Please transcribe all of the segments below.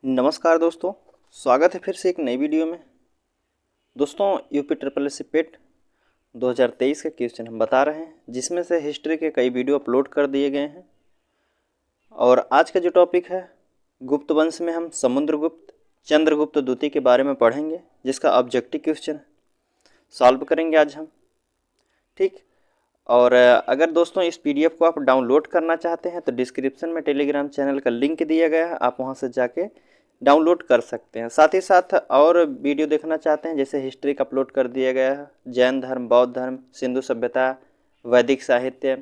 नमस्कार दोस्तों, स्वागत है फिर से एक नई वीडियो में। दोस्तों, यूपी ट्रिपल एस सी पेट 2023 का क्वेश्चन हम बता रहे हैं, जिसमें से हिस्ट्री के कई वीडियो अपलोड कर दिए गए हैं। और आज का जो टॉपिक है, गुप्त वंश में हम समुद्रगुप्त चंद्रगुप्त द्वितीय के बारे में पढ़ेंगे, जिसका ऑब्जेक्टिव क्वेश्चन सॉल्व करेंगे आज हम। ठीक। और अगर दोस्तों इस पीडीएफ को आप डाउनलोड करना चाहते हैं तो डिस्क्रिप्शन में टेलीग्राम चैनल का लिंक दिया गया है, आप वहां से जाके डाउनलोड कर सकते हैं। साथ ही साथ और वीडियो देखना चाहते हैं, जैसे हिस्ट्री का अपलोड कर दिया गया है, जैन धर्म, बौद्ध धर्म, सिंधु सभ्यता, वैदिक साहित्य,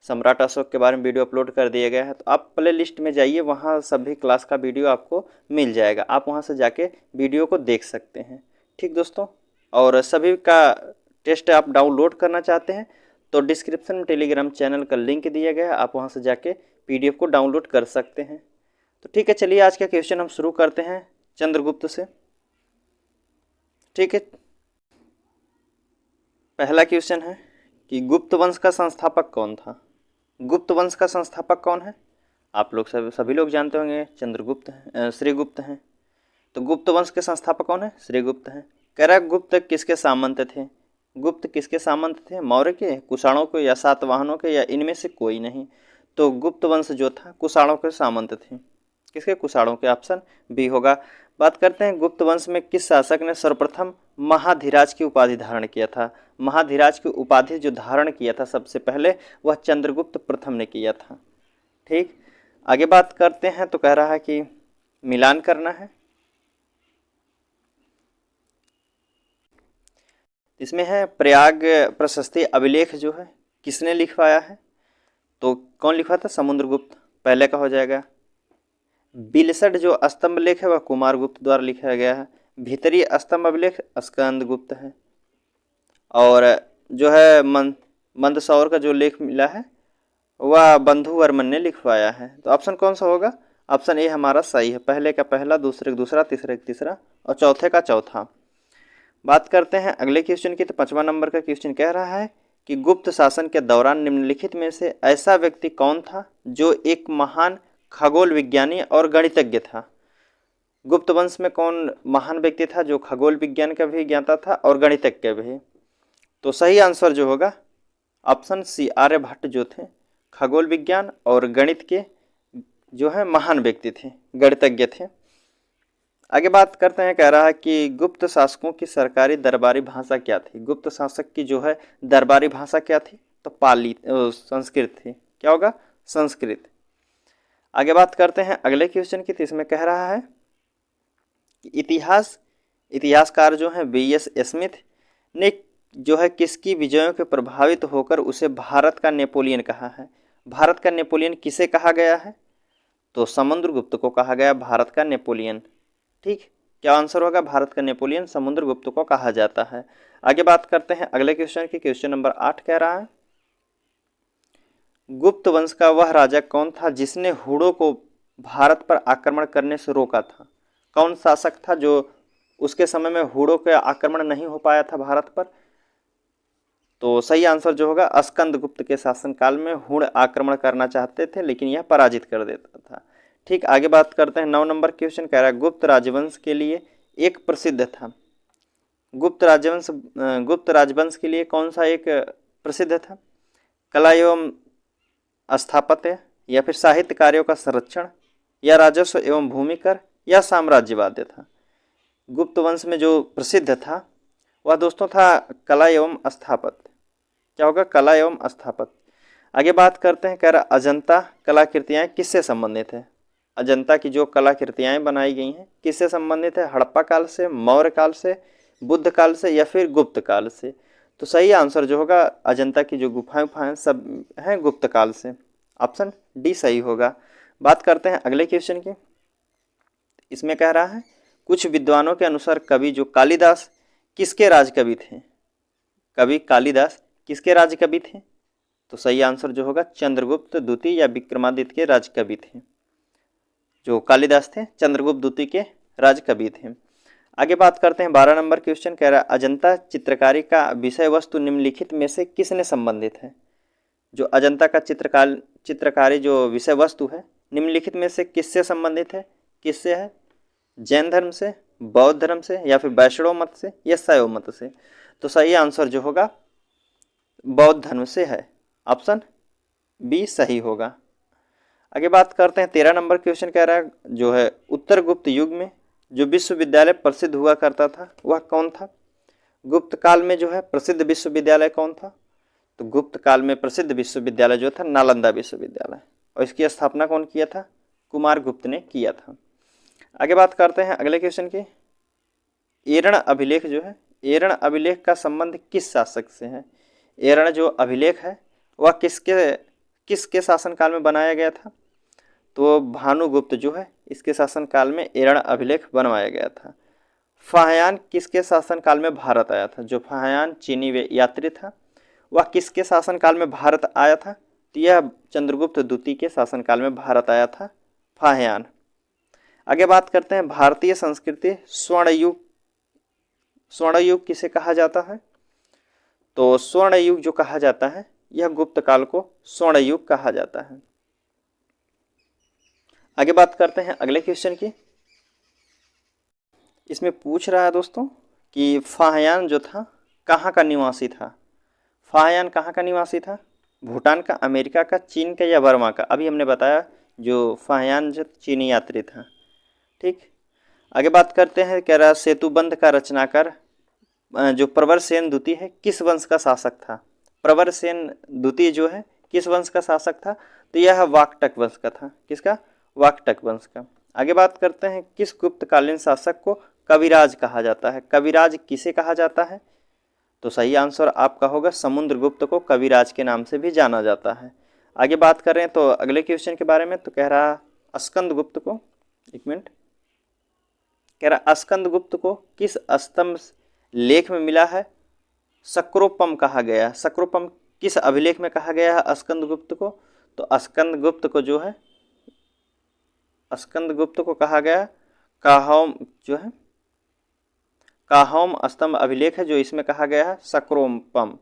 सम्राट अशोक के बारे में वीडियो अपलोड कर दिया गया है, तो आप प्ले लिस्ट में जाइए, वहाँ सभी क्लास का वीडियो आपको मिल जाएगा, आप वहाँ से जाके वीडियो को देख सकते हैं। ठीक दोस्तों, और सभी का टेस्ट आप डाउनलोड करना चाहते हैं तो डिस्क्रिप्शन में टेलीग्राम चैनल का लिंक दिया गया है, आप वहाँ से जाके पीडीएफ को डाउनलोड कर सकते हैं। तो ठीक है, चलिए आज का क्वेश्चन हम शुरू करते हैं चंद्रगुप्त से। ठीक है, पहला क्वेश्चन है कि गुप्त वंश का संस्थापक कौन था। गुप्त वंश का संस्थापक कौन है? आप लोग सभी लोग जानते होंगे, चंद्रगुप्त हैं, श्रीगुप्त हैं। तो गुप्त वंश के संस्थापक कौन है? श्रीगुप्त हैं। कह रहा है गुप्त किसके सामंत थे? गुप्त किसके सामंत थे? मौर्य के, कुषाणों के, या सातवाहनों के, या इनमें से कोई नहीं। तो गुप्त वंश जो था कुषाणों के सामंत थे। किसके? कुषाणों के। ऑप्शन बी होगा। बात करते हैं गुप्त वंश में किस शासक ने सर्वप्रथम महाधिराज की उपाधि धारण किया था। महाधिराज की उपाधि जो धारण किया था सबसे पहले, वह चंद्रगुप्त प्रथम ने किया था। ठीक, आगे बात करते हैं तो कह रहा है कि मिलान करना है। इसमें है प्रयाग प्रशस्ति अभिलेख जो है किसने लिखवाया है? तो कौन लिखवा था? समुद्रगुप्त। पहले का हो जाएगा। बिलसठ जो स्तंभ लेख है वह कुमारगुप्त द्वारा लिखा गया है। भीतरी स्तंभ अभिलेख स्कंदगुप्त है। और जो है मंदसौर का जो लेख मिला है वह बंधुवर्मन ने लिखवाया है। तो ऑप्शन कौन सा होगा? ऑप्शन ए हमारा सही है। पहले का पहला, दूसरे का दूसरा, तीसरे का तीसरा और चौथे का चौथा। बात करते हैं अगले क्वेश्चन की। तो 5वां नंबर का क्वेश्चन कह रहा है कि गुप्त शासन के दौरान निम्नलिखित में से ऐसा व्यक्ति कौन था जो एक महान खगोल विज्ञानी और गणितज्ञ था। गुप्त वंश में कौन महान व्यक्ति था जो खगोल विज्ञान का भी ज्ञाता था और गणितज्ञ भी? तो सही आंसर जो होगा ऑप्शन सी, आर्यभट्ट जो थे खगोल विज्ञान और गणित के जो है महान व्यक्ति थे, गणितज्ञ थे। आगे बात करते हैं, कह रहा है कि गुप्त शासकों की सरकारी दरबारी भाषा क्या थी। गुप्त शासक की जो है दरबारी भाषा क्या थी? तो पाली, संस्कृत थी। क्या होगा? संस्कृत। आगे बात करते हैं अगले क्वेश्चन की। तो इसमें कह रहा है कि इतिहासकार जो है बीएस स्मिथ ने जो है किसकी विजयों के प्रभावित होकर उसे भारत का नेपोलियन कहा है। भारत का नेपोलियन किसे कहा गया है? तो समुद्रगुप्त को कहा गया भारत का नेपोलियन। ठीक, क्या आंसर होगा? भारत का नेपोलियन समुद्रगुप्त को कहा जाता है। आगे बात करते हैं अगले क्वेश्चन की। क्वेश्चन नंबर 8 कह रहा है गुप्त वंश का वह राजा कौन था जिसने हुड़ों को भारत पर आक्रमण करने से रोका था। कौन शासक था जो उसके समय में हुड़ों का आक्रमण नहीं हो पाया था भारत पर? तो सही आंसर जो होगा स्कंदगुप्त के शासनकाल में हुड़ आक्रमण करना चाहते थे, लेकिन यह पराजित कर देता था। ठीक, आगे बात करते हैं 9 नंबर क्वेश्चन कह रहा है गुप्त राजवंश के लिए एक प्रसिद्ध था। गुप्त राजवंश के लिए कौन सा एक प्रसिद्ध था? कला एवं स्थापत्य, या फिर साहित्य कार्यों का संरक्षण, या राजस्व एवं भूमि कर, या साम्राज्यवाद था। गुप्त वंश में जो प्रसिद्ध था वह दोस्तों था कला एवं स्थापत्य। क्या होगा? कला एवं स्थापत्य। आगे बात करते हैं, कह रहा अजंता कलाकृतियाँ किससे संबंधित है। अजंता की जो कलाकृतियाँ बनाई गई हैं किससे संबंधित है? हड़प्पा काल से, मौर्य काल से, बुद्ध काल से, या फिर गुप्त काल से? तो सही आंसर जो होगा अजंता की जो गुफाएं सब हैं गुप्त काल से। ऑप्शन डी सही होगा। बात करते हैं अगले क्वेश्चन की। इसमें कह रहा है कुछ विद्वानों के अनुसार कवि जो कालिदास किसके राज कवि थे। कवि कालिदास किसके राज कवि थे? तो सही आंसर जो होगा चंद्रगुप्त द्वितीय या विक्रमादित्य के राज कवि थे। जो कालिदास थे चंद्रगुप्त द्वितीय के राज कवि थे। आगे बात करते हैं 12 नंबर क्वेश्चन कह रहा है अजंता चित्रकारी का विषय वस्तु निम्नलिखित में से किसने संबंधित है। जो अजंता का चित्रकारी जो विषय वस्तु है निम्नलिखित में से किससे संबंधित है? किससे है? जैन धर्म से, बौद्ध धर्म से, या फिर वैष्णव मत से, या शैव मत से। तो सही आंसर जो होगा बौद्ध धर्म से है, ऑप्शन बी सही होगा। आगे बात करते हैं 13 नंबर क्वेश्चन कह रहा है जो है उत्तर गुप्त युग में जो विश्वविद्यालय प्रसिद्ध हुआ करता था वह कौन था। गुप्त काल में जो है प्रसिद्ध विश्वविद्यालय कौन था। तो गुप्त काल में प्रसिद्ध विश्वविद्यालय जो था नालंदा विश्वविद्यालय, और इसकी स्थापना कौन किया था, कुमार गुप्त ने किया था। आगे बात करते हैं अगले क्वेश्चन की। एरण अभिलेख जो है, एरण अभिलेख का संबंध किस शासक से है। एरण जो अभिलेख है वह किसके शासनकाल में बनाया गया था। तो भानुगुप्त जो है इसके शासनकाल में एरण अभिलेख बनवाया गया था। फाहयान किसके शासनकाल में भारत आया था। जो फाहयान चीनी यात्री था वह किसके शासनकाल में भारत आया था। तो यह चंद्रगुप्त द्वितीय के शासनकाल में भारत आया था फाहयान। आगे बात करते हैं भारतीय संस्कृति स्वर्ण युग, स्वर्ण युग किसे कहा जाता है। तो स्वर्ण युग जो कहा जाता है यह गुप्त काल को स्वर्ण युग कहा जाता है। आगे बात करते हैं अगले क्वेश्चन की। इसमें पूछ रहा है दोस्तों कि फाहयान जो था कहाँ का निवासी था। फाहयान कहाँ का निवासी था, भूटान का, अमेरिका का, चीन का, या बर्मा का। अभी हमने बताया जो फाहयान जो चीनी यात्री था। ठीक, आगे बात करते हैं कह रहा सेतुबंध का रचनाकार जो प्रवरसेन द्वितीय है किस वंश का शासक था। प्रवरसेन द्वितीय जो है किस वंश का शासक था। तो यह वाकटक वंश का था। किसका, वाकटक वंश का। आगे बात करते हैं किस गुप्तकालीन शासक को कविराज कहा जाता है। कविराज किसे कहा जाता है। तो सही आंसर आपका होगा समुद्रगुप्त को कविराज के नाम से भी जाना जाता है। आगे बात करें तो अगले क्वेश्चन के बारे में, तो कह रहा स्कंदगुप्त को, एक मिनट, कह रहा स्कंदगुप्त को किस स्तंभ लेख में मिला है सक्रोपम कहा गया है। सक्रोपम किस अभिलेख में कहा गया है स्कंदगुप्त को। तो स्कंदगुप्त को जो है, स्कंदगुप्त को कहा गया काहौम जो है, काहौम स्तंभ अभिलेख है जो इसमें कहा गया है सक्रोपम।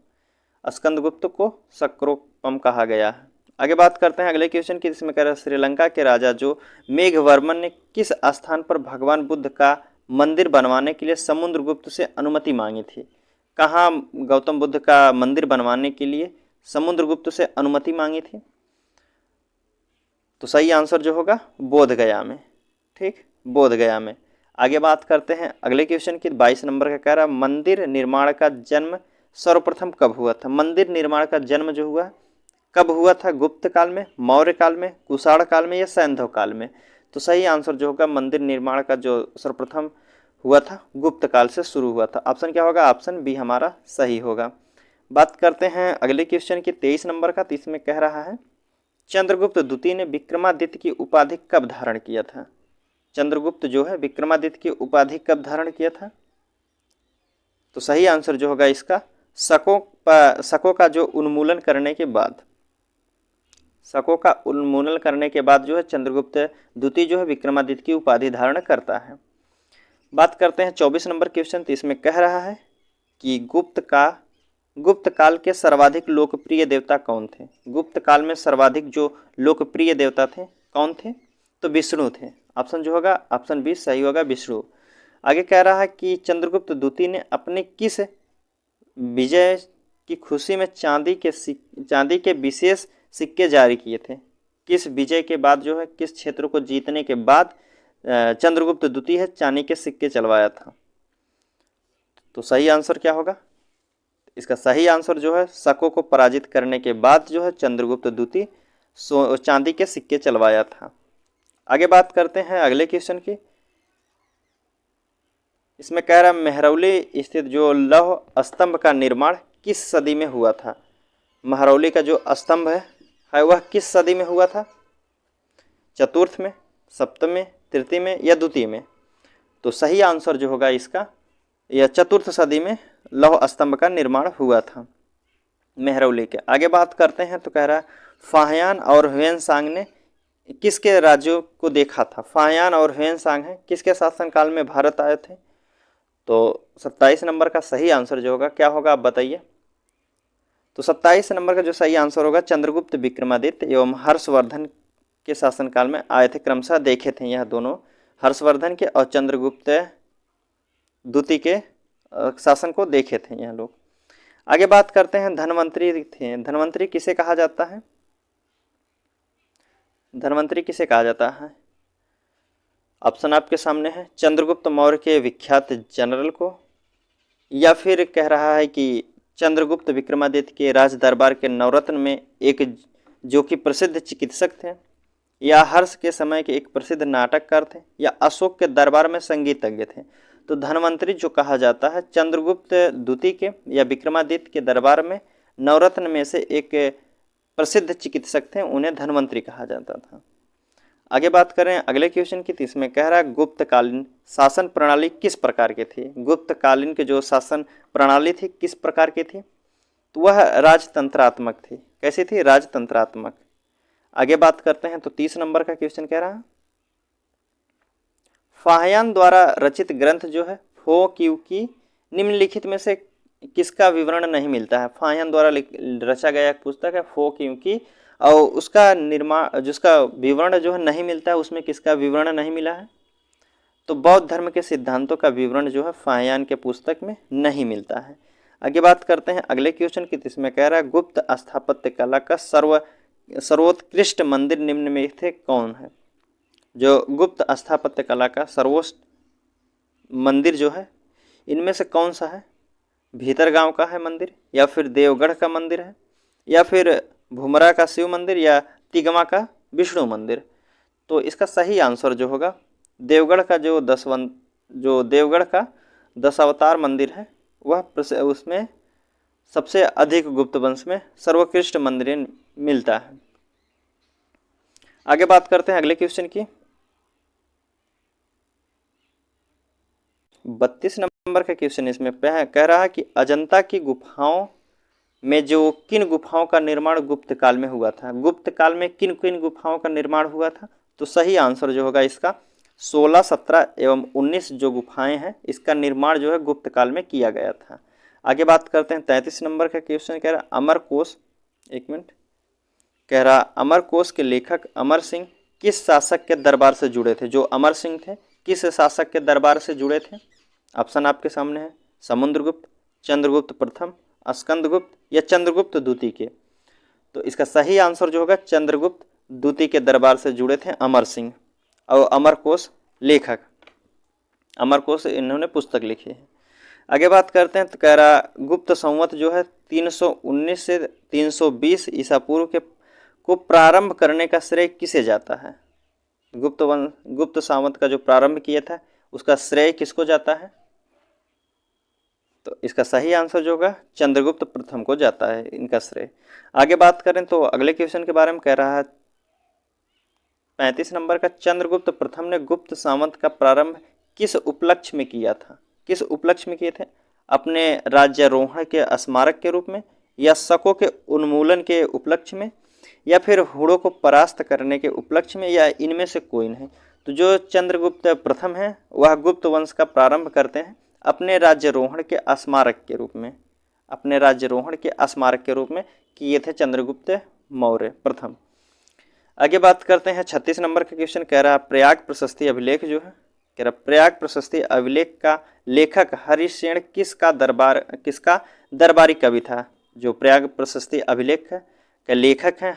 स्कंदगुप्त को सक्रोपम कहा गया है। आगे बात करते हैं अगले क्वेश्चन की। इसमें कह रहा है श्रीलंका के राजा जो मेघवर्मन ने किस स्थान पर भगवान बुद्ध का मंदिर बनवाने के लिए समुद्रगुप्त से अनुमति मांगी थी। कहाँ गौतम बुद्ध का मंदिर बनवाने के लिए समुद्रगुप्त से अनुमति मांगी थी। तो सही आंसर जो होगा बोधगया में। ठीक, बोधगया में। आगे बात करते हैं अगले क्वेश्चन की। 22 नंबर का कह रहा मंदिर निर्माण का जन्म सर्वप्रथम कब हुआ था। मंदिर निर्माण का जन्म जो हुआ कब हुआ था, गुप्त काल में, मौर्य काल में, कुषाण काल में, या सैंधव काल में। तो सही आंसर जो होगा मंदिर निर्माण का जो सर्वप्रथम हुआ था गुप्त काल से शुरू हुआ था। ऑप्शन क्या होगा, ऑप्शन बी हमारा सही होगा। बात करते हैं अगले क्वेश्चन की 23 नंबर का। तो इसमें कह रहा है चंद्रगुप्त द्वितीय ने विक्रमादित्य की उपाधि कब धारण किया था। चंद्रगुप्त जो है विक्रमादित्य की उपाधि कब धारण किया था। तो सही आंसर जो होगा इसका शकों का जो उन्मूलन करने के बाद, शकों का उन्मूलन करने के बाद जो है चंद्रगुप्त द्वितीय जो है विक्रमादित्य की उपाधि धारण करता है। बात करते हैं 24 नंबर क्वेश्चन। तो इसमें कह रहा है कि गुप्त काल के सर्वाधिक लोकप्रिय देवता कौन थे। गुप्त काल में सर्वाधिक जो लोकप्रिय देवता थे कौन थे। तो विष्णु थे। ऑप्शन जो होगा ऑप्शन बी सही होगा, विष्णु। आगे कह रहा है कि चंद्रगुप्त द्वितीय ने अपने किस विजय की खुशी में चांदी के विशेष सिक्के जारी किए थे। किस विजय के बाद जो है, किस क्षेत्र को जीतने के बाद चंद्रगुप्त द्वितीय है चांदी के सिक्के चलवाया था। तो सही आंसर क्या होगा, इसका सही आंसर जो है शकों को पराजित करने के बाद जो है चंद्रगुप्त द्वितीय चांदी के सिक्के चलवाया था। आगे बात करते हैं अगले क्वेश्चन की। इसमें कह रहा है मेहरौली स्थित जो लौह स्तंभ का निर्माण किस सदी में हुआ था। महरौली का जो स्तंभ है वह किस सदी में हुआ था। चतुर्थ में, सप्तम में, तृतीय में, या द्वितीय में। तो सही आंसर जो होगा इसका यह चतुर्थ सदी में लौह स्तंभ का निर्माण हुआ था मेहरौली के। आगे बात करते हैं तो कह रहा है फाहयान और ह्वेनसांग ने किसके राज्यों को देखा था। फाहयान और ह्वेनसांग हैं किसके शासनकाल में भारत आए थे। तो 27 नंबर का सही आंसर जो होगा क्या होगा आप बताइए। तो 27 नंबर का जो सही आंसर होगा चंद्रगुप्त विक्रमादित्य एवं हर्षवर्धन के शासनकाल में आए थे, क्रमशः देखे थे यह दोनों हर्षवर्धन के और चंद्रगुप्त द्वितीय के शासन को देखे थे यह लोग। आगे बात करते हैं धनवंतरी थे। धनवंतरी किसे कहा जाता है? धनवंतरी किसे कहा जाता है? ऑप्शन आपके सामने है, चंद्रगुप्त मौर्य के विख्यात जनरल को, या फिर कह रहा है कि चंद्रगुप्त विक्रमादित्य के राज दरबार के नवरत्न में एक जो कि प्रसिद्ध चिकित्सक थे, या हर्ष के समय के एक प्रसिद्ध नाटककार थे, या अशोक के दरबार में संगीतज्ञ थे। तो धनवंतरी जो कहा जाता है चंद्रगुप्त द्वितीय के या विक्रमादित्य के दरबार में नवरत्न में से एक प्रसिद्ध चिकित्सक थे, उन्हें धनवंतरी कहा जाता था। आगे बात करें अगले क्वेश्चन की, तो इसमें कह रहा है गुप्तकालीन शासन प्रणाली किस प्रकार की थी? गुप्तकालीन के जो शासन प्रणाली थी किस प्रकार की थी? तो वह राजतंत्रात्मक थी। कैसी थी? राजतंत्रात्मक। आगे बात करते हैं तो 30 नंबर का क्वेश्चन कह रहा है फाहियान द्वारा रचित ग्रंथ जो है फो क्यू की निम्नलिखित में से किसका विवरण नहीं मिलता है? फाहियान द्वारा रचा गया एक पुस्तक है फो क्यू की, और उसका निर्माण जिसका विवरण जो है नहीं मिलता है, उसमें किसका विवरण नहीं मिला है? तो बौद्ध धर्म के सिद्धांतों का विवरण जो है फाहियान के पुस्तक में नहीं मिलता है। आगे बात करते हैं अगले क्वेश्चन की, इसमें कह रहा है गुप्त स्थापत्य कला का सर्वोत्कृष्ट मंदिर निम्न में से कौन है? जो गुप्त स्थापत्य कला का सर्वोत्कृष्ट मंदिर जो है इनमें से कौन सा है? भीतरगांव का है मंदिर, या फिर देवगढ़ का मंदिर है, या फिर भुमरा का शिव मंदिर, या तिगमा का विष्णु मंदिर? तो इसका सही आंसर जो होगा देवगढ़ का जो देवगढ़ का दशावतार मंदिर है वह उसमें सबसे अधिक गुप्त वंश में सर्वोत्कृष्ट मंदिर मिलता है। आगे बात करते हैं अगले क्वेश्चन की, 32 नंबर का क्वेश्चन इसमें कह रहा है कि अजंता की गुफाओं में जो किन गुफाओं का निर्माण गुप्त काल में हुआ था? गुप्त काल में किन किन गुफाओं का निर्माण हुआ था? तो सही आंसर जो होगा इसका 16, 17 एवं 19 जो गुफाएं हैं इसका निर्माण जो है गुप्त काल में किया गया था। आगे बात करते हैं 33 नंबर का क्वेश्चन कह रहा अमरकोश, एक मिनट, कह रहा अमरकोश के लेखक अमर सिंह किस शासक के दरबार से जुड़े थे? जो अमर सिंह थे किस शासक के दरबार से जुड़े थे? ऑप्शन आपके सामने है, समुद्रगुप्त, चंद्रगुप्त प्रथम, स्कंदगुप्त या चंद्रगुप्त द्वितीय के। तो इसका सही आंसर जो होगा चंद्रगुप्त द्वितीय के दरबार से जुड़े थे अमर सिंह। और अमरकोश लेखक, अमरकोश इन्होंने पुस्तक लिखी है। आगे बात करते हैं तो कह रहा गुप्त संवत जो है 319 से 320 ईसा पूर्व के को प्रारंभ करने का श्रेय किसे जाता है? गुप्त संवत का जो प्रारंभ किया था उसका श्रेय किसको जाता है? तो इसका सही आंसर जो होगा चंद्रगुप्त प्रथम को जाता है इनका श्रेय। आगे बात करें तो अगले क्वेश्चन के बारे में कह रहा है 35 नंबर का, चंद्रगुप्त प्रथम ने गुप्त सामंत का प्रारंभ किस उपलक्ष्य में किया था? किस उपलक्ष्य में किए थे? अपने राज्यारोहण के स्मारक के रूप में, या शकों के उन्मूलन के उपलक्ष्य में, या फिर हुड़ों को परास्त करने के उपलक्ष्य में, या इनमें से कोई नहीं? तो जो चंद्रगुप्त प्रथम है वह गुप्त वंश का प्रारंभ करते हैं अपने राज्यारोहण के स्मारक के रूप में, अपने राज्यारोहण के स्मारक के रूप में किए थे चंद्रगुप्त मौर्य प्रथम। आगे बात करते हैं 36 नंबर का क्वेश्चन कह रहा है प्रयाग प्रशस्ति अभिलेख जो है, कह रहा प्रयाग प्रशस्ति अभिलेख का लेखक हरिसेन किसका दरबारी कवि था? जो प्रयाग प्रशस्ति अभिलेख का लेखक है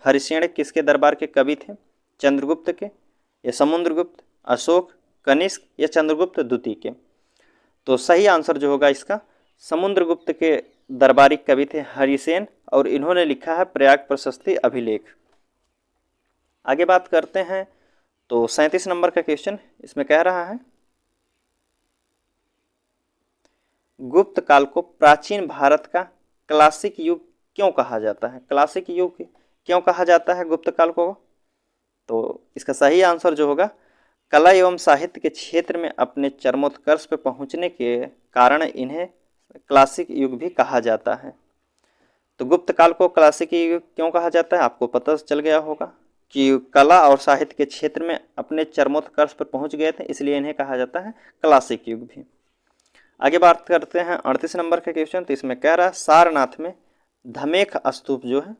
हरिसेन किसके दरबार के कवि थे? चंद्रगुप्त के, या समुद्रगुप्त, अशोक, कनिष्क या चंद्रगुप्त द्वितीय के? तो सही आंसर जो होगा इसका समुद्रगुप्त के दरबारी कवि थे हरिसेन, और इन्होंने लिखा है प्रयाग प्रशस्ति अभिलेख। आगे बात करते हैं तो 37 नंबर का क्वेश्चन इसमें कह रहा है गुप्त काल को प्राचीन भारत का क्लासिक युग क्यों कहा जाता है? क्लासिक युग क्यों कहा जाता है गुप्त काल को? तो इसका सही आंसर जो होगा कला एवं साहित्य के क्षेत्र में अपने चरमोत्कर्ष पर पहुंचने के कारण इन्हें क्लासिक युग भी कहा जाता है। तो गुप्त काल को क्लासिक युग क्यों कहा जाता है? आपको पता चल गया होगा कि कला और साहित्य के क्षेत्र में अपने चरमोत्कर्ष पर पहुंच गए थे, इसलिए इन्हें कहा जाता है क्लासिक युग भी। आगे बात करते हैं 38 नंबर का क्वेश्चन, तो इसमें कह रहा है सारनाथ में धमेख स्तूप जो है,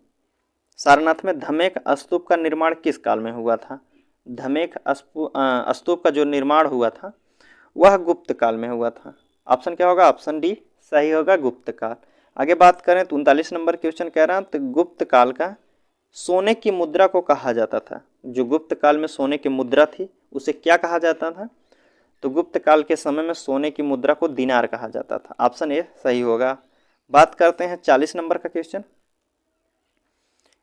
सारनाथ में धमेख स्तूप का निर्माण किस काल में हुआ था? धमेख स्तूप का जो निर्माण हुआ था वह गुप्त काल में हुआ था। ऑप्शन क्या होगा? ऑप्शन डी सही होगा, गुप्त काल। आगे बात करें तो 39 नंबर क्वेश्चन कह रहा है तो गुप्त काल का सोने की मुद्रा को कहा जाता था। जो गुप्त काल में सोने की मुद्रा थी उसे क्या कहा जाता था? तो गुप्त काल के समय में सोने की मुद्रा को दिनार कहा जाता था। ऑप्शन ए सही होगा। बात करते हैं 40 नंबर का क्वेश्चन।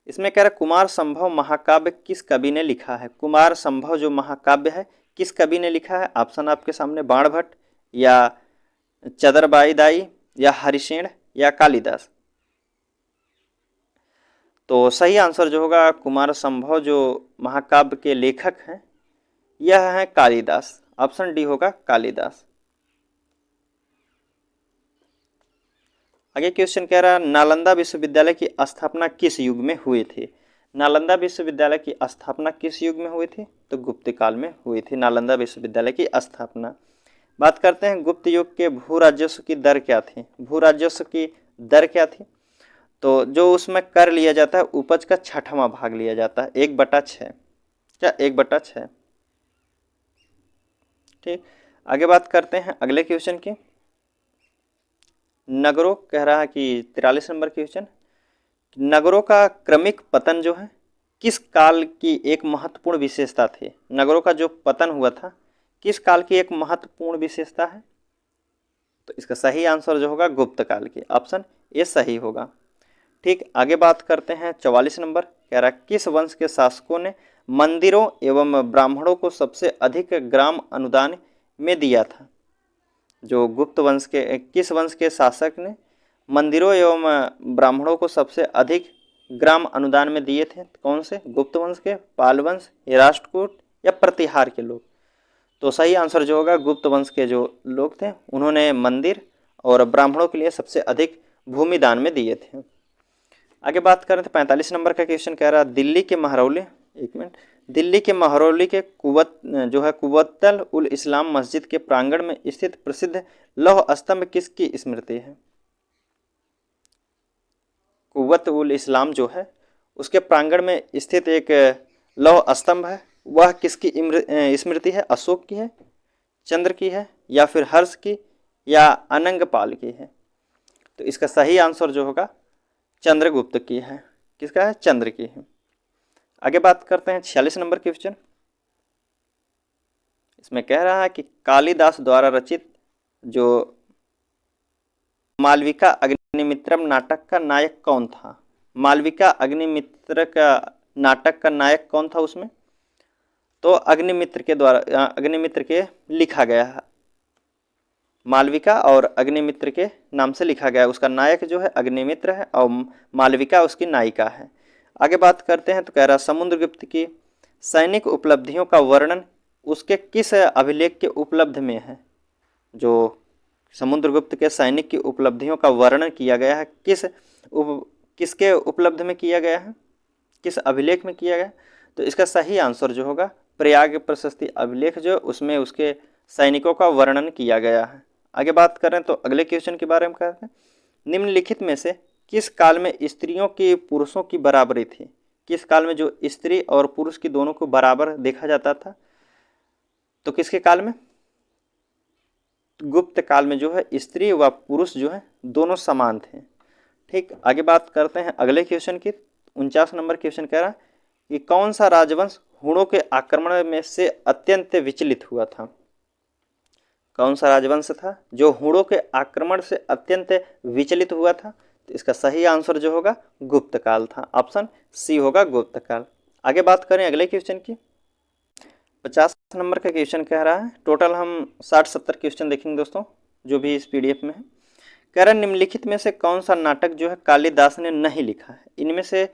इसमें कह रहा है कुमार संभव महाकाव्य किस कवि ने लिखा है? कुमार संभव जो महाकाव्य है किस कवि ने लिखा है? ऑप्शन आपके सामने बाणभट्ट या चदरबाई दाई या हरिशेण या कालिदास। तो सही आंसर जो होगा कुमार संभव जो महाकाव्य के लेखक हैं यह है कालिदास। ऑप्शन डी होगा कालिदास। आगे क्वेश्चन कह रहा है नालंदा विश्वविद्यालय की स्थापना किस युग में हुई थी? नालंदा विश्वविद्यालय की स्थापना किस युग में हुई थी? तो गुप्त काल में हुई थी नालंदा विश्वविद्यालय की स्थापना। बात करते हैं गुप्त युग के भू राजस्व की दर क्या थी? भू राजस्व की दर क्या थी? तो जो उसमें कर लिया जाता है उपज का 6वां भाग लिया जाता है, 1/6। क्या 1/6? ठीक। आगे बात करते हैं अगले क्वेश्चन की। नगरों कह रहा है कि 43 नंबर क्वेश्चन, नगरों का क्रमिक पतन जो है किस काल की एक महत्वपूर्ण विशेषता थी? नगरों का जो पतन हुआ था किस काल की एक महत्वपूर्ण विशेषता है? तो इसका सही आंसर जो होगा गुप्त काल की। ऑप्शन ए सही होगा। ठीक। आगे बात करते हैं 44 नंबर कह रहा है किस वंश के शासकों ने मंदिरों एवं ब्राह्मणों को सबसे अधिक ग्राम अनुदान में दिया था? जो गुप्त वंश के किस वंश के शासक ने मंदिरों एवं ब्राह्मणों को सबसे अधिक ग्राम अनुदान में दिए थे? कौन से? गुप्त वंश के, पाल वंश, राष्ट्रकूट या प्रतिहार के लोग? तो सही आंसर जो होगा गुप्त वंश के जो लोग थे उन्होंने मंदिर और ब्राह्मणों के लिए सबसे अधिक भूमि दान में दिए थे। आगे बात करें तो 45 नंबर का क्वेश्चन कह रहा है दिल्ली के महरौली, एक मिनट, दिल्ली के महरौली के कुव्वतुल उल इस्लाम मस्जिद के प्रांगण में स्थित प्रसिद्ध लौह स्तंभ किसकी स्मृति है? कुव्वत उल इस्लाम जो है उसके प्रांगण में स्थित एक लौह स्तंभ है, वह किसकी स्मृति है? अशोक की है, चंद्र की है या फिर हर्ष की या अनंगपाल की है? तो इसका सही आंसर जो होगा चंद्रगुप्त की है। किसका है? चंद्र की है। आगे बात करते हैं 46 नंबर क्वेश्चन। इसमें कह रहा है कि कालिदास द्वारा रचित जो मालविका अग्निमित्रम नाटक का नायक कौन था? मालविका अग्निमित्र का नाटक का नायक कौन था उसमें? तो अग्निमित्र के द्वारा, अग्निमित्र के लिखा गया है। मालविका और अग्निमित्र के नाम से लिखा गया है। उसका नायक जो है अग्निमित्र है और मालविका उसकी नायिका है। आगे बात करते हैं तो कह रहा समुद्रगुप्त की सैनिक उपलब्धियों का वर्णन उसके किस अभिलेख के उपलब्ध में है? जो समुद्रगुप्त के सैनिक की उपलब्धियों का वर्णन किया गया है किसके उपलब्ध में किया गया है? किस अभिलेख में किया गया? तो इसका सही आंसर जो होगा प्रयाग प्रशस्ति अभिलेख जो उसमें उसके सैनिकों का वर्णन किया गया है। आगे बात करें तो अगले क्वेश्चन के बारे में कहते हैं निम्नलिखित में से किस काल में स्त्रियों की पुरुषों की बराबरी थी? किस काल में जो स्त्री और पुरुष की दोनों को बराबर देखा जाता था? तो किसके काल में? गुप्त काल में जो है स्त्री व पुरुष जो है दोनों समान थे। ठीक। आगे बात करते हैं अगले क्वेश्चन की। 49 नंबर क्वेश्चन कह रहा है कि कौन सा राजवंश हुणों के आक्रमण में से अत्यंत विचलित हुआ था? कौन सा राजवंश था जो हुणों के आक्रमण से अत्यंत विचलित हुआ था? तो इसका सही आंसर जो होगा गुप्त काल था। ऑप्शन सी होगा गुप्त काल। आगे बात करें अगले क्वेश्चन की। 50 नंबर का क्वेश्चन कह रहा है, टोटल हम 60-70 क्वेश्चन देखेंगे दोस्तों जो भी इस पीडीएफ में है। कह रहा है निम्नलिखित में से कौन सा नाटक जो है कालिदास ने नहीं लिखा है? इनमें से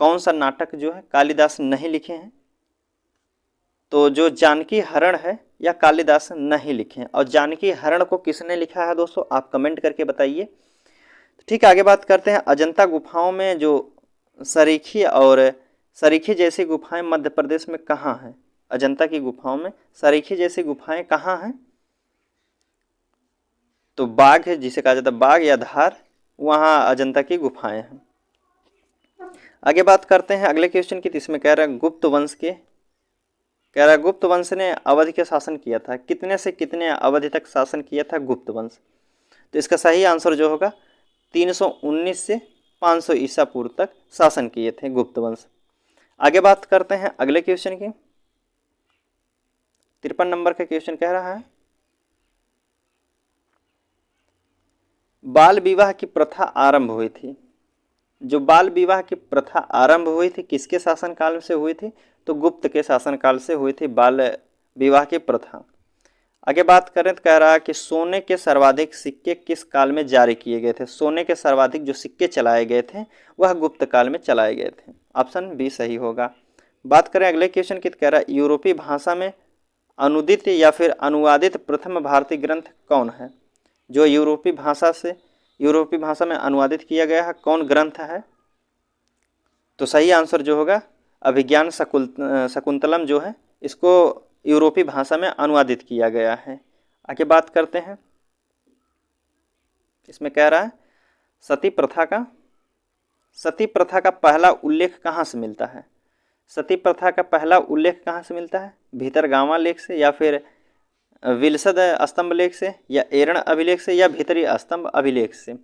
कौन सा नाटक जो है कालिदास नहीं लिखे हैं? तो जो जानकी हरण है या कालिदास नहीं लिखे हैं, और जानकी हरण को किसने लिखा है दोस्तों आप कमेंट करके बताइए। ठीक है। आगे बात करते हैं अजंता गुफाओं में जो सरीखी जैसी गुफाएं मध्य प्रदेश में कहाँ हैं? अजंता की गुफाओं में सरीखी जैसी गुफाएं कहाँ हैं? तो बाघ है, जिसे कहा जाता है बाघ या धार, वहाँ अजंता की गुफाएं हैं। आगे बात करते हैं अगले क्वेश्चन की। इसमें कह रहा है गुप्त वंश के कह रहा है गुप्त वंश ने अवधि के शासन किया था, कितने से कितने अवधि तक शासन किया था गुप्त वंश। तो इसका सही आंसर जो होगा 319 से 500 ईसा पूर्व तक शासन किए थे गुप्त वंश। आगे बात करते हैं अगले क्वेश्चन की। 53 नंबर का क्वेश्चन कह रहा है बाल विवाह की प्रथा आरंभ हुई थी। जो बाल विवाह की प्रथा आरंभ हुई थी किसके शासनकाल से हुई थी? तो गुप्त के शासनकाल से हुई थी बाल विवाह की प्रथा। आगे बात करें तो कह रहा है कि सोने के सर्वाधिक सिक्के किस काल में जारी किए गए थे? सोने के सर्वाधिक जो सिक्के चलाए गए थे वह गुप्त काल में चलाए गए थे। ऑप्शन बी सही होगा। बात करें अगले क्वेश्चन की तो कह रहा है यूरोपीय भाषा में अनुदित या फिर अनुवादित प्रथम भारतीय ग्रंथ कौन है? जो यूरोपीय भाषा में अनुवादित किया गया है कौन ग्रंथ है? तो सही आंसर जो होगा अभिज्ञान शकुंतलम जो है इसको यूरोपीय भाषा में अनुवादित किया गया है। आगे बात करते हैं। इसमें कह रहा है सती प्रथा का पहला उल्लेख कहाँ से मिलता है? सती प्रथा का पहला उल्लेख कहाँ से मिलता है? भीतरगामा लेख से या फिर विलसद स्तंभ लेख से या एरण अभिलेख से या भीतरी स्तंभ अभिलेख से?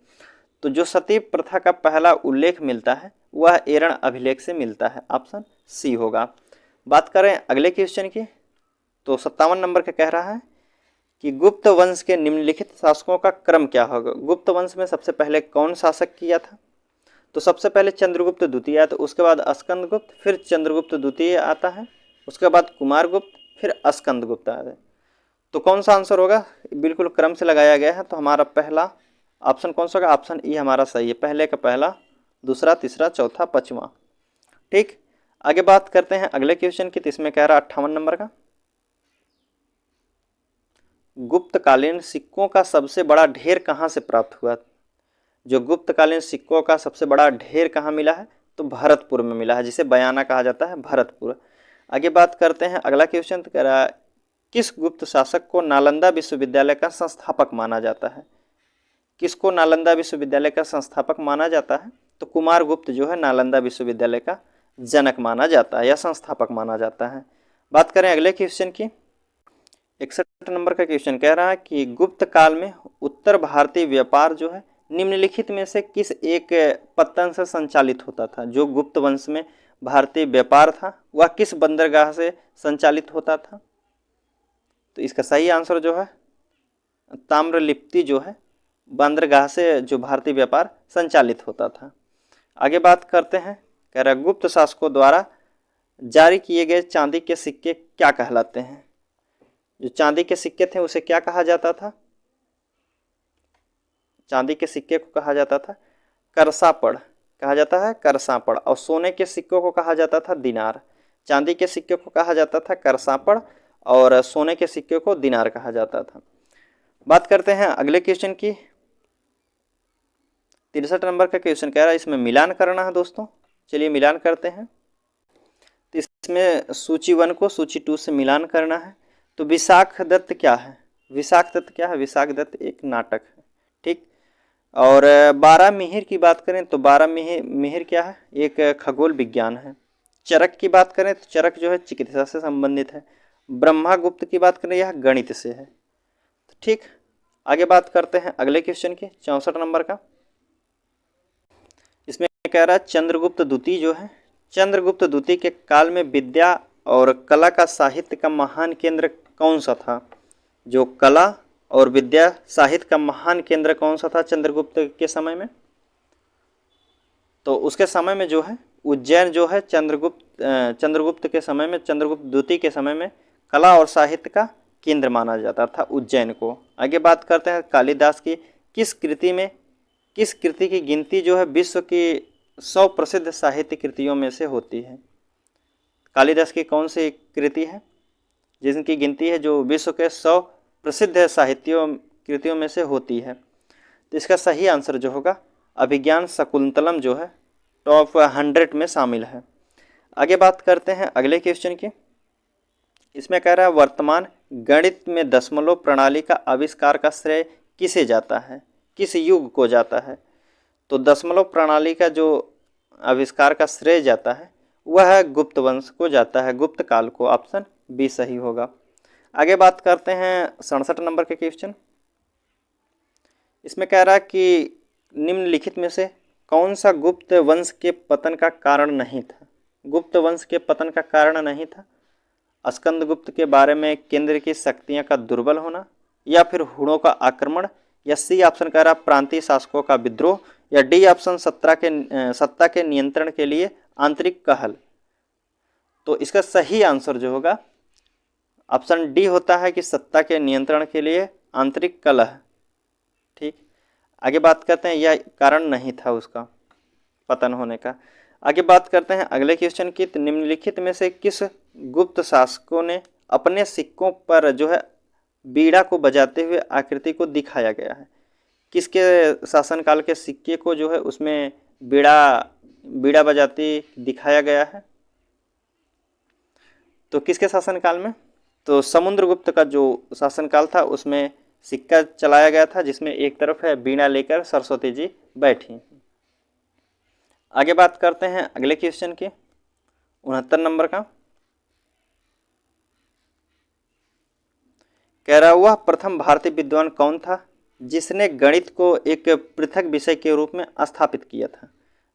तो जो सती प्रथा का पहला उल्लेख मिलता है वह एरण अभिलेख से मिलता है। ऑप्शन सी होगा। बात करें अगले क्वेश्चन की तो 57 नंबर का कह रहा है कि गुप्त वंश के निम्नलिखित शासकों का क्रम क्या होगा? गुप्त वंश में सबसे पहले कौन शासक किया था? तो सबसे पहले चंद्रगुप्त द्वितीय आता, उसके बाद स्कंदगुप्त, फिर चंद्रगुप्त द्वितीय आता है, उसके बाद कुमारगुप्त, फिर स्कंदगुप्त आता है। तो कौन सा आंसर होगा? बिल्कुल क्रम से लगाया गया है। तो हमारा पहला ऑप्शन कौन सा होगा? ऑप्शन ई हमारा सही है। पहले का पहला, दूसरा, तीसरा, चौथा, पांचवा। ठीक, आगे बात करते हैं अगले क्वेश्चन की। तो इसमें कह रहा है 58 नंबर का गुप्तकालीन सिक्कों का सबसे बड़ा ढेर कहाँ से प्राप्त हुआ? जो गुप्तकालीन सिक्कों का सबसे बड़ा ढेर कहाँ मिला है? तो भरतपुर में मिला है, जिसे बयाना कहा जाता है, भरतपुर। आगे बात करते हैं अगला क्वेश्चन कह रहा है किस गुप्त शासक को नालंदा विश्वविद्यालय का संस्थापक माना जाता है? किसको नालंदा विश्वविद्यालय का संस्थापक माना जाता है? तो कुमारगुप्त जो है नालंदा विश्वविद्यालय का जनक माना जाता है या संस्थापक माना जाता है। बात करें अगले क्वेश्चन की। 61 नंबर का क्वेश्चन कह रहा है कि गुप्त काल में उत्तर भारतीय व्यापार जो है निम्नलिखित में से किस एक पत्तन से संचालित होता था? जो गुप्त वंश में भारतीय व्यापार था वह किस बंदरगाह से संचालित होता था? तो इसका सही आंसर जो है ताम्रलिप्ति जो है बंदरगाह से जो भारतीय व्यापार संचालित होता था। आगे बात करते हैं। कह रहा है गुप्त शासकों द्वारा जारी किए गए चांदी के सिक्के क्या कहलाते हैं? जो चांदी के सिक्के थे उसे क्या कहा जाता था? चांदी के सिक्के को कहा जाता था करसापड़, कहा जाता है करसापड़। और सोने के सिक्कों को कहा जाता था दिनार। चांदी के सिक्के को कहा जाता था करसापड़ और सोने के सिक्के को दिनार कहा जाता था। बात करते हैं अगले क्वेश्चन की। 63 नंबर का क्वेश्चन कह रहा है इसमें मिलान करना है दोस्तों। चलिए मिलान करते हैं। तो इसमें सूची 1 को सूची 2 से मिलान करना है। तो विशाख दत्त क्या है? विशाख दत्त क्या है? विशाख दत्त एक नाटक है। ठीक, और 12 मिहिर की बात करें तो 12 मिहिर क्या है? एक खगोल विज्ञान है। चरक की बात करें तो चरक जो है चिकित्सा से संबंधित है। ब्रह्मागुप्त की बात करें यह गणित से है। ठीक, आगे बात करते हैं अगले क्वेश्चन की 64 नंबर का। इसमें कह रहा है चंद्रगुप्त द्वितीय जो है, चंद्रगुप्त द्वितीय के काल में विद्या और कला का साहित्य का महान केंद्र कौन सा था? जो कला और विद्या साहित्य का महान केंद्र कौन सा था चंद्रगुप्त के समय में? तो उसके समय में जो है उज्जैन जो है चंद्रगुप्त के समय में, चंद्रगुप्त द्वितीय के समय में कला और साहित्य का केंद्र माना जाता था उज्जैन को। आगे बात करते हैं कालिदास की किस कृति की गिनती जो है विश्व की 100 प्रसिद्ध साहित्य कृतियों में से होती है? कालिदास की कौन सी कृति है जिनकी गिनती है जो विश्व के 100 प्रसिद्ध साहित्यों कृतियों में से होती है? तो इसका सही आंसर जो होगा अभिज्ञान शकुंतलम जो है टॉप 100 में शामिल है। आगे बात करते हैं अगले क्वेश्चन की। इसमें कह रहा है वर्तमान गणित में दशमलव प्रणाली का आविष्कार का श्रेय किसे जाता है? किस युग को जाता है? तो दशमलव प्रणाली का जो आविष्कार का श्रेय जाता है वह गुप्त वंश को जाता है, गुप्त काल को। ऑप्शन बी सही होगा। आगे बात करते हैं 67 नंबर के क्वेश्चन। इसमें कह रहा है कि निम्नलिखित में से कौन सा गुप्त वंश के पतन का कारण नहीं था। गुप्त वंश के पतन का कारण नहीं था। स्कंदगुप्त के बारे में केंद्र की शक्तियां का दुर्बल होना, या फिर हुणों का आक्रमण, या सी ऑप्शन कह रहा प्रांतीय शासकों का विद्रोह, या डी ऑप्शन सत्ता के नियंत्रण के लिए आंतरिक कहल। तो इसका सही आंसर जो होगा ऑप्शन डी होता है कि सत्ता के नियंत्रण के लिए आंतरिक कलह। ठीक, आगे बात करते हैं यह कारण नहीं था उसका पतन होने का। आगे बात करते हैं अगले क्वेश्चन की। निम्नलिखित में से किस गुप्त शासकों ने अपने सिक्कों पर जो है बीड़ा को बजाते हुए आकृति को दिखाया गया है। किसके शासनकाल के सिक्के को जो है उसमें बीड़ा बजाती दिखाया गया है। तो किसके शासनकाल में? तो समुद्रगुप्त का जो शासनकाल था उसमें सिक्का चलाया गया था जिसमें एक तरफ है बीड़ा लेकर सरस्वती जी बैठी। आगे बात करते हैं अगले क्वेश्चन की 69 नंबर का। कह रहा वह प्रथम भारतीय विद्वान कौन था जिसने गणित को एक पृथक विषय के रूप में स्थापित किया था।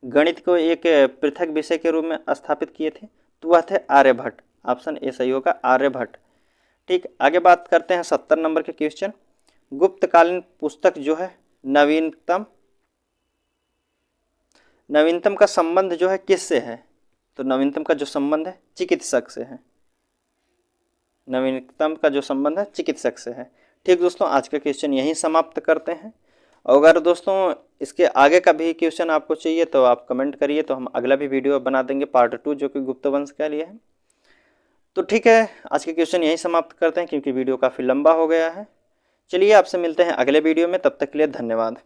गणित को एक पृथक विषय के रूप में स्थापित किए थे, तो वह थे आर्यभट्ट। ऑप्शन ए सही होगा, आर्यभट्ट। ठीक, आगे बात करते हैं 70 नंबर के क्वेश्चन। गुप्तकालीन पुस्तक जो है नवीनतम का संबंध जो है किससे है? तो नवीनतम का जो संबंध है चिकित्सक से है। नवीनतम का जो संबंध है चिकित्सक से है। ठीक दोस्तों, आज का क्वेश्चन यहीं समाप्त करते हैं। अगर दोस्तों इसके आगे का भी क्वेश्चन आपको चाहिए तो आप कमेंट करिए, तो हम अगला भी वीडियो बना देंगे पार्ट 2 जो कि गुप्त वंश के लिए है। तो ठीक है, आज के क्वेश्चन यहीं समाप्त करते हैं क्योंकि वीडियो काफ़ी लंबा हो गया है। चलिए आपसे मिलते हैं अगले वीडियो में, तब तक के लिए धन्यवाद।